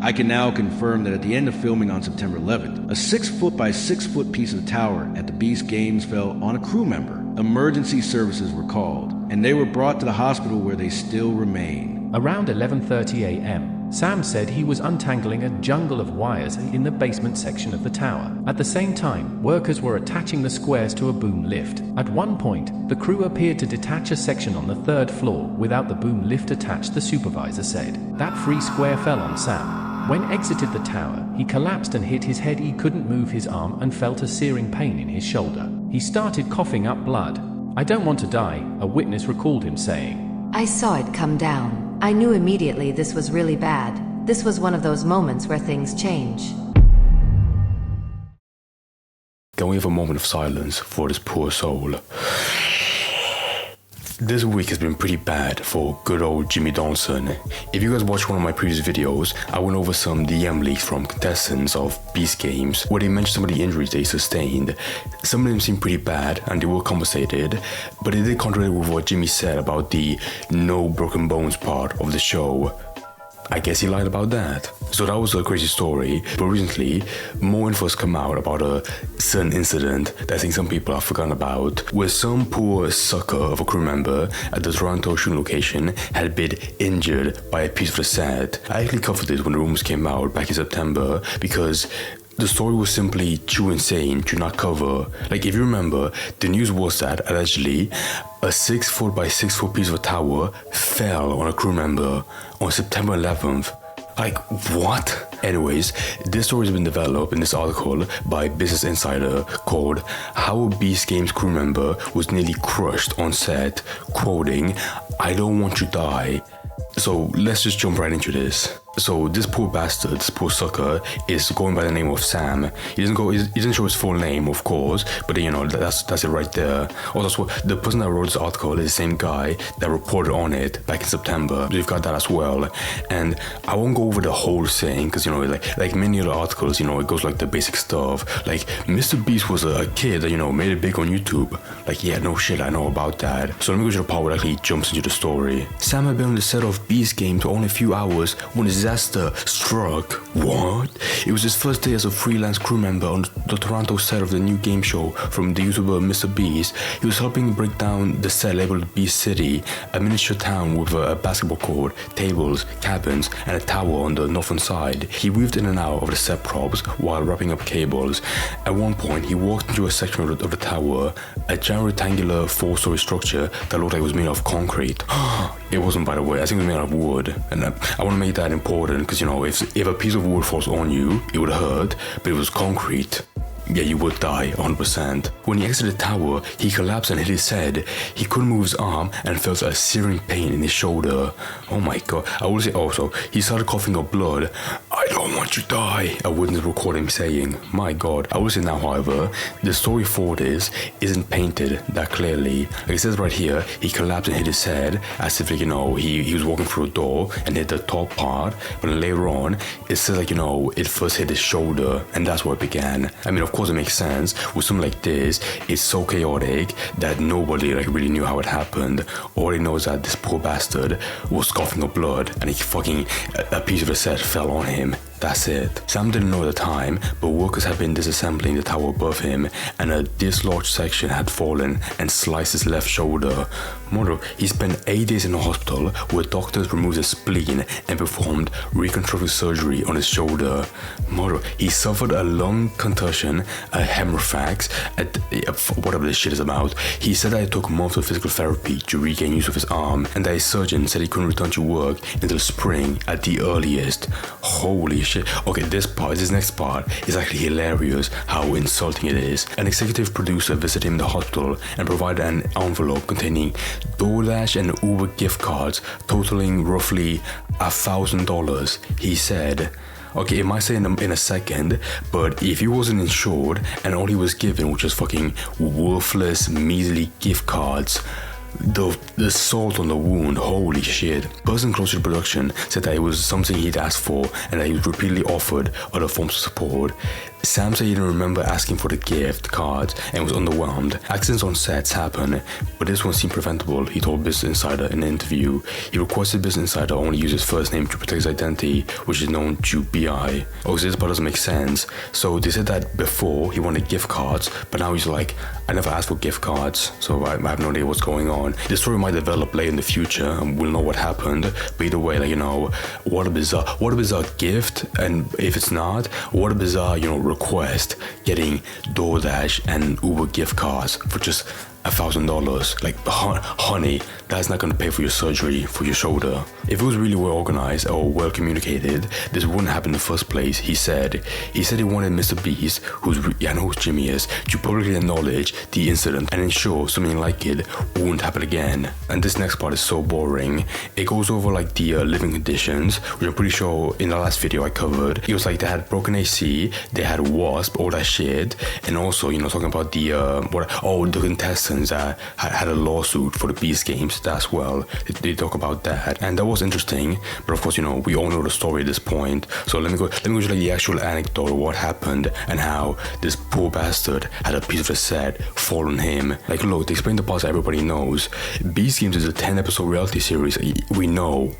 I can now confirm that at the end of filming on September 11th, a 6-foot by 6-foot piece of tower at the Beast Games fell on a crew member. Emergency services were called, and they were brought to the hospital where they still remain. Around 11:30 a.m., Sam said he was untangling a jungle of wires in the basement section of the tower. At the same time, workers were attaching the squares to a boom lift. At one point, the crew appeared to detach a section on the 3rd floor without the boom lift attached, the supervisor said. That free square fell on Sam. When exited the tower, he collapsed and hit his head. He couldn't move his arm and felt a searing pain in his shoulder. He started coughing up blood. "I don't want to die," a witness recalled him saying. "I saw it come down. I knew immediately this was really bad. This was one of those moments where things change." Can we have a moment of silence for this poor soul? This week has been pretty bad for good old Jimmy Donaldson. If you guys watched one of my previous videos, I went over some DM leaks from contestants of Beast Games where they mentioned some of the injuries they sustained. Some of them seemed pretty bad and they were compensated, but it did contradict with what Jimmy said about the no broken bones part of the show. I guess he lied about that. So that was a crazy story, but recently, more info has come out about a certain incident that I think some people have forgotten about, where some poor sucker of a crew member at the Toronto shooting location had been injured by a piece of the set. I actually covered this when the rumors came out back in September, because the story was simply too insane to not cover. Like, if you remember, the news was that allegedly a 6-foot by 6-foot piece of a tower fell on a crew member on September 11th. Like, what? Anyways, this story has been developed in this article by Business Insider called "How a Beast Games crew member was nearly crushed on set," quoting, "I don't want to die." So let's just jump right into this. So this poor bastard, this poor sucker, is going by the name of Sam. He doesn't show his full name, of course, but you know, that's it right there. Also, the person that wrote this article is the same guy that reported on it back in September. So you've got that as well. And I won't go over the whole thing, because you know, like many other articles, you know, it goes like the basic stuff. Like, Mr. Beast was a kid that, you know, made it big on YouTube. Like, yeah, no shit, I know about that. So let me go to the part where it actually jumps into the story. Sam had been on the set of Beast Games for only a few hours when disaster struck. What? It was his first day as a freelance crew member on the Toronto set of the new game show from the YouTuber Mr. Beast. He was helping break down the set labeled Beast City, a miniature town with a basketball court, tables, cabins, and a tower on the northern side. He weaved in and out of the set props while wrapping up cables. At one point, he walked into a section of the tower, a giant rectangular 4-story structure that looked like it was made of concrete. It wasn't, by the way. I think it was made out of wood. And I want to make that important, because you know, if a piece of wood falls on you, it would hurt, but it was concrete. Yeah, you would die 100%. When he exited the tower, he collapsed and hit his head. He couldn't move his arm and felt a searing pain in his shoulder. Oh my god. I will say also, he started coughing up blood. "I don't want to die," a witness recorded him saying. My god. I will say now, however, the story for this isn't painted that clearly. Like it says right here, he collapsed and hit his head as if, like, you know, he was walking through a door and hit the top part. But then later on, it says, like, you know, it first hit his shoulder, and that's where it began. I mean, of course it makes sense. With something like this, it's so chaotic that nobody like really knew how it happened. All he knows that this poor bastard was coughing up blood and a piece of the set fell on him. That's it. Sam didn't know at the time, but workers had been disassembling the tower above him, and a dislodged section had fallen and sliced his left shoulder. Moreover, he spent 8 days in the hospital where doctors removed his spleen and performed reconstructive surgery on his shoulder. Moreover, he suffered a lung contusion, a hemorrhax, whatever this shit is about. He said that it took months of physical therapy to regain use of his arm, and that his surgeon said he couldn't return to work until spring at the earliest. Holy shit. Okay, this next part is actually hilarious how insulting it is. An executive producer visited him in the hospital and provided an envelope containing DoorDash and Uber gift cards totaling roughly $1,000. He said, okay, it might say in a second, but if he wasn't insured and all he was given was just fucking worthless, measly gift cards, The salt on the wound, holy shit. Person close to the production said that it was something he'd asked for and that he was repeatedly offered other forms of support. Sam said he didn't remember asking for the gift cards and was underwhelmed. Accidents on sets happen, but this one seemed preventable, he told Business Insider in an interview. He requested Business Insider only use his first name to protect his identity, which is known to BI. Oh, so this part doesn't make sense. So they said that before he wanted gift cards, but now he's like, I never asked for gift cards, so I have no idea what's going on. The story might develop later in the future, and we'll know what happened. But either way, like, you know, what a bizarre gift, and if it's not, what a bizarre, you know, request getting DoorDash and Uber gift cards for just $1,000. Like, honey, that's not gonna pay for your surgery for your shoulder. If it was really well organized or well communicated, this wouldn't happen in the first place, he said. He said he wanted Mr. Beast, who's Jimmy is, to publicly acknowledge the incident and ensure something like it wouldn't happen again. And this next part is so boring. It goes over like the living conditions, which I'm pretty sure in the last video I covered. It was like they had broken AC, they had wasp, all that shit, and also, you know, talking about the the contestants that had a lawsuit for the Beast Games as well. They talk about that, and that was interesting. But of course, you know, we all know the story at this point. So let me go to like the actual anecdote of what happened and how this poor bastard had a piece of the set fall on him. Like, look, to explain the parts that everybody knows, Beast Games is a 10-episode reality series. We know,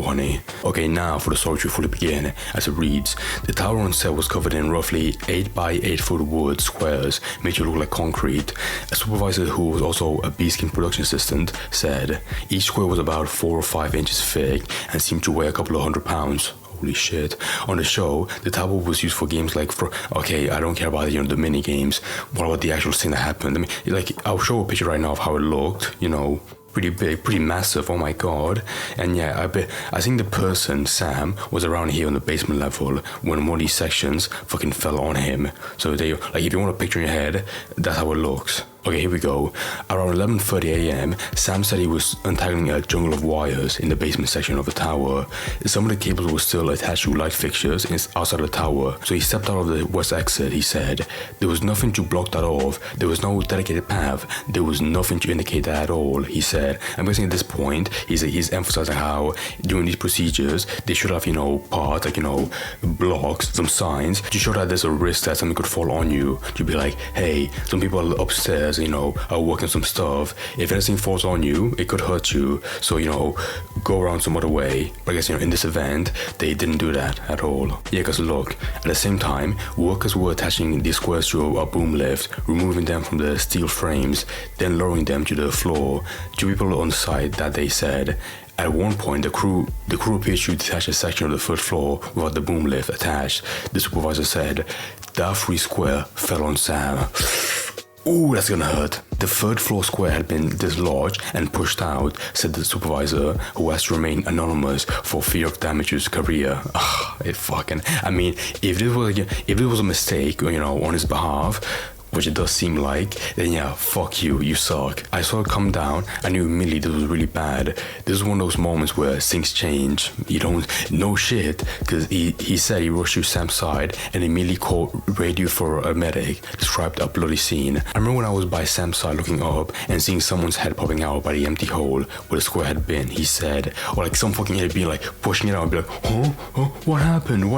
honey. Okay, now for the story to fully begin. As it reads, the tower on set was covered in roughly 8 by 8 foot wood squares, made to look like concrete. A supervisor who was also a Beast Game production assistant said each square was about 4 or 5 inches thick and seemed to weigh a couple of 100 pounds. Holy shit. On the show, the tower was used for games like okay, I don't care about, you know, the mini games. What about the actual thing that happened? I mean, like, I'll show a picture right now of how it looked, you know. Pretty big, pretty massive, oh my god. And yeah, I think the person, Sam, was around here on the basement level when one of these sections fucking fell on him. So they, like, if you want a picture in your head, that's how it looks. Okay, here we go. Around 11:30 a.m., Sam said he was untangling a jungle of wires in the basement section of the tower. Some of the cables were still attached to light fixtures outside the tower, so he stepped out of the west exit, he said. There was nothing to block that off. There was no dedicated path. There was nothing to indicate that at all, he said. I'm guessing at this point, he's emphasizing how during these procedures, they should have, you know, parts, like, you know, blocks, some signs, to show that there's a risk that something could fall on you. To be like, hey, some people are upstairs, you know, are working some stuff. If anything falls on you, it could hurt you. So, you know, go around some other way. But I guess, you know, in this event, they didn't do that at all. Yeah, because look, at the same time, workers were attaching these squares to a boom lift, removing them from the steel frames, then lowering them to the floor. Two people on the site that they said, at one point, the crew appeared to detach a section of the third floor without the boom lift attached. The supervisor said, that free square fell on Sam. Ooh, that's gonna hurt. The third floor square had been dislodged and pushed out, said the supervisor, who has to remain anonymous for fear of damage to his career. I mean, if this was a mistake, you know, on his behalf, which it does seem like, then yeah, fuck you, you suck. I saw it come down, I knew immediately this was really bad. This is one of those moments where things change. You don't know shit, because he said he rushed to Sam's side and immediately called radio for a medic, described a bloody scene. I remember when I was by Sam's side looking up and seeing someone's head popping out by the empty hole where the square had been, he said, or like some fucking idiot being like pushing it out and be like, huh? What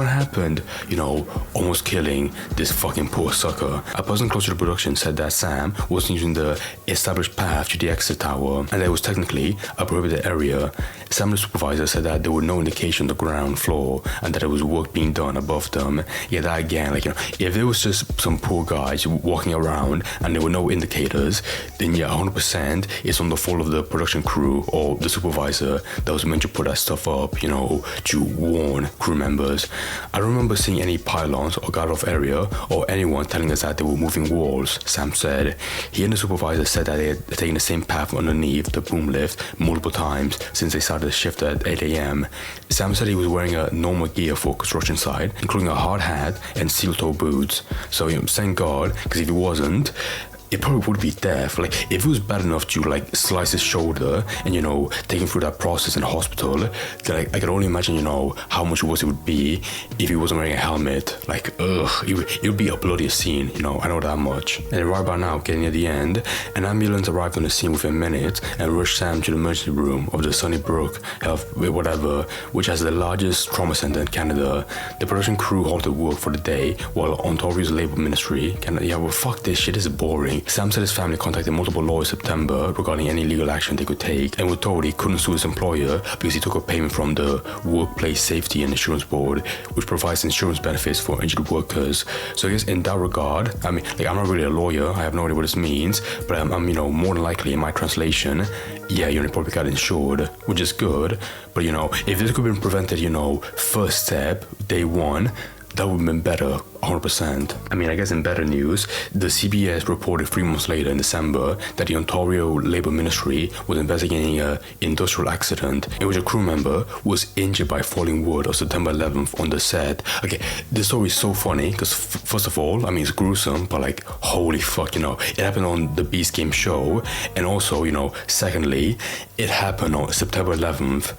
happened? You know, almost killing this fucking poor sucker. A person close to the production said that Sam wasn't using the established path to the exit tower and that it was technically a prohibited area. Sam, the supervisor, said that there were no indication on the ground floor and that there was work being done above them. Yeah, that again, like, you know, if there was just some poor guys walking around and there were no indicators, then yeah, 100% it's on the fault of the production crew or the supervisor that was meant to put that stuff up, you know, to warn crew members. I don't remember seeing any pylons or guard-off area or anyone telling us that they were moving walls, Sam said. He and the supervisor said that they had taken the same path underneath the boom lift multiple times since they started the shift at 8 a.m. Sam said he was wearing a normal gear for construction site, including a hard hat and steel-toe boots. So, you know, thank God, because if he wasn't, it probably would be death. Like, if it was bad enough to like slice his shoulder and, you know, take him through that process in the hospital, then I can only imagine, you know, how much worse it would be if he wasn't wearing a helmet. Like, it would be a bloody scene, you know, I know that much. And right by now, getting near the end, an ambulance arrived on the scene within minutes and rushed Sam to the emergency room of the Sunnybrook Health, whatever, which has the largest trauma center in Canada. The production crew halted work for the day while Ontario's Labour Ministry, fuck this shit, this is boring. Sam said his family contacted multiple lawyers in September regarding any legal action they could take, and were told he couldn't sue his employer because he took a payment from the Workplace Safety and Insurance Board, which provides insurance benefits for injured workers. So I guess in that regard, I mean, like, I'm not really a lawyer, I have no idea what this means, but I'm you know, more than likely in my translation, yeah, you probably got insured, which is good. But, you know, if this could have been prevented, you know, first step, day one, that would have been better, 100%. I mean, I guess in better news, the CBS reported 3 months later in December that the Ontario Labour Ministry was investigating an industrial accident in which a crew member was injured by falling wood on September 11th on the set. Okay, this story is so funny because first of all, I mean, it's gruesome, but like, holy fuck, you know, it happened on the Beast Game show, and also, you know, secondly, it happened on September 11th.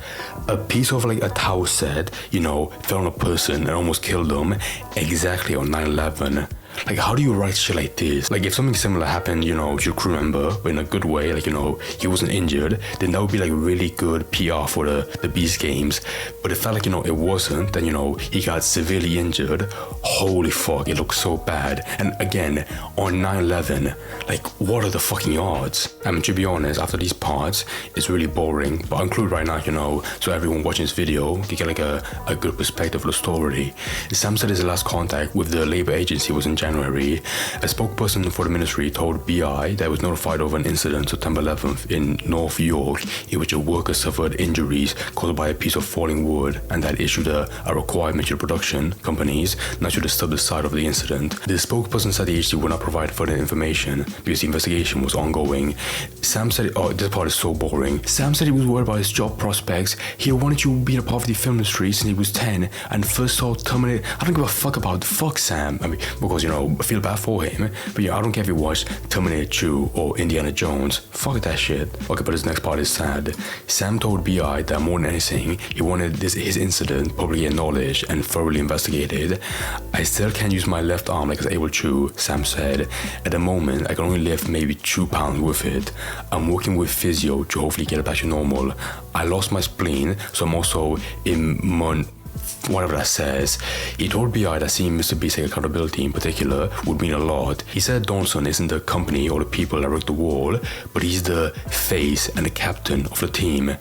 A piece of like a tower set, you know, fell on a person and almost killed them exactly on 9/11. Like, how do you write shit like this? Like, if something similar happened, you know, to your crew member, but in a good way, like, you know, he wasn't injured, then that would be like really good PR for the Beast Games. But it felt like, you know, it wasn't, then, you know, he got severely injured. Holy fuck, it looks so bad. And again, on 9/11, like, what are the fucking odds? I mean, to be honest, after these parts, it's really boring, but I'll include right now, you know, so everyone watching this video can get like a good perspective of the story. Sam said his last contact with the labor agency was in January. A spokesperson for the ministry told BI that it was notified of an incident September 11th in North York in which a worker suffered injuries caused by a piece of falling wood, and that issued a requirement to production companies not to disturb the site of the incident. The spokesperson said the agency would not provide further information because the investigation was ongoing. Sam said, oh, this part is so boring. Sam said he was worried about his job prospects. He wanted to be a part of the film industry since he was 10 and first saw Terminator. I don't give a fuck about fuck Sam. I mean, because, you know, I feel bad for him, but yeah, I don't care if you watch Terminator 2 or Indiana Jones. Fuck that shit. Okay, but this next part is sad. Sam told BI that more than anything, he wanted his incident publicly acknowledged and thoroughly investigated. I still can't use my left arm like I was able to, Sam said. At the moment, I can only lift maybe 2 pounds with it. I'm working with physio to hopefully get it back to normal. I lost my spleen, so I'm also whatever that says. He told BI that seeing Mr. Beast take accountability in particular would mean a lot. He said Donaldson isn't the company or the people that wrecked the wall, but he's the face and the captain of the team.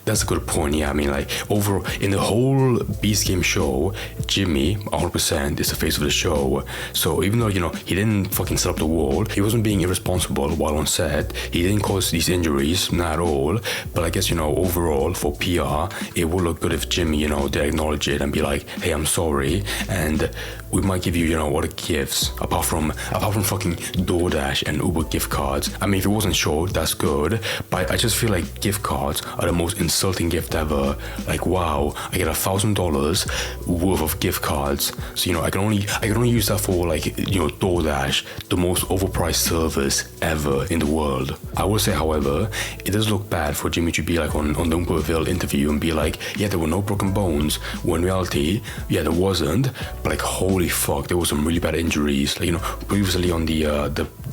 That's a good point, yeah. I mean, like, overall, in the whole Beast Game show, Jimmy, 100%, is the face of the show. So even though, you know, he didn't fucking set up the wall, he wasn't being irresponsible while on set, he didn't cause these injuries, not at all. But I guess, you know, overall, for PR, it would look good if Jimmy, you know, did acknowledge it and be like, hey, I'm sorry, and we might give you, you know, other gifts, apart from fucking DoorDash and Uber gift cards. I mean, if it wasn't sure, that's good, but I just feel like gift cards are the most insulting gift ever. Like, wow, I get $1,000 worth of gift cards, so, you know, I can only use that for, like, you know, DoorDash, the most overpriced service ever in the world. I will say, however, it does look bad for Jimmy to be like on the Umberville interview and be like, yeah, there were no broken bones, when in reality, yeah, there wasn't, but like, holy fuck, there was some really bad injuries. Like, you know, previously on the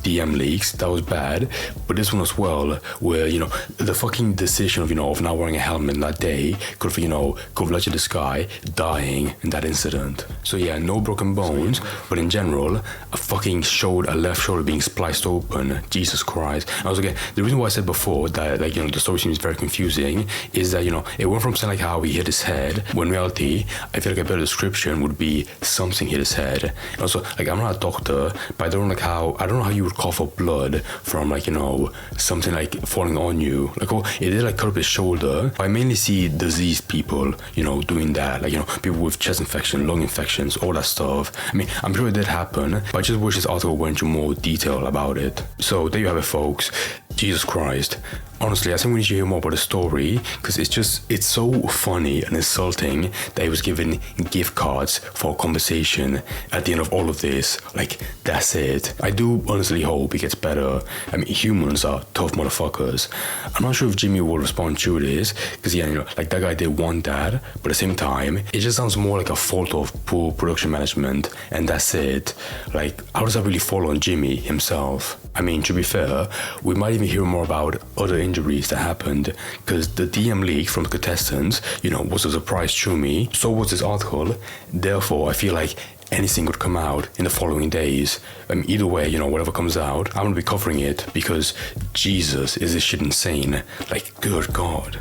DM leaks, that was bad, but this one as well, where, you know, the fucking decision of, you know, of not wearing a helmet that day could have, you know, could have led to this guy dying in that incident. So yeah, no broken bones, but in general, I fucking showed a left shoulder being spliced open. Jesus Christ. And also, again, the reason why I said before that, like, you know, the story seems very confusing is that, you know, it went from saying like how he hit his head, when in reality, I feel like a better description would be something hit his head. And also, like, I'm not a doctor, but I don't know how you would cough up blood from, like, you know, something like falling on you. Like, oh, it did like cut up his shoulder. I mainly see diseased people, you know, doing that. Like, you know, people with chest infection, lung infections, all that stuff. I mean, I'm sure it did happen, but I just wish this article went into more detail about it. So there you have it, folks. Jesus Christ. Honestly, I think we need to hear more about the story because it's so funny and insulting that he was given gift cards for a conversation at the end of all of this. Like, that's it. I do honestly hope it gets better. I mean, humans are tough motherfuckers. I'm not sure if Jimmy will respond to this because, yeah, you know, like that guy did want that, but at the same time, it just sounds more like a fault of poor production management, and that's it. Like, how does that really fall on Jimmy himself? I mean, to be fair, we might even hear more about other injuries that happened because the DM leak from the contestants, you know, was a surprise to me. So was this article. Therefore, I feel like anything could come out in the following days. Either way, you know, whatever comes out, I'm gonna be covering it because Jesus, is this shit insane? Like, good God.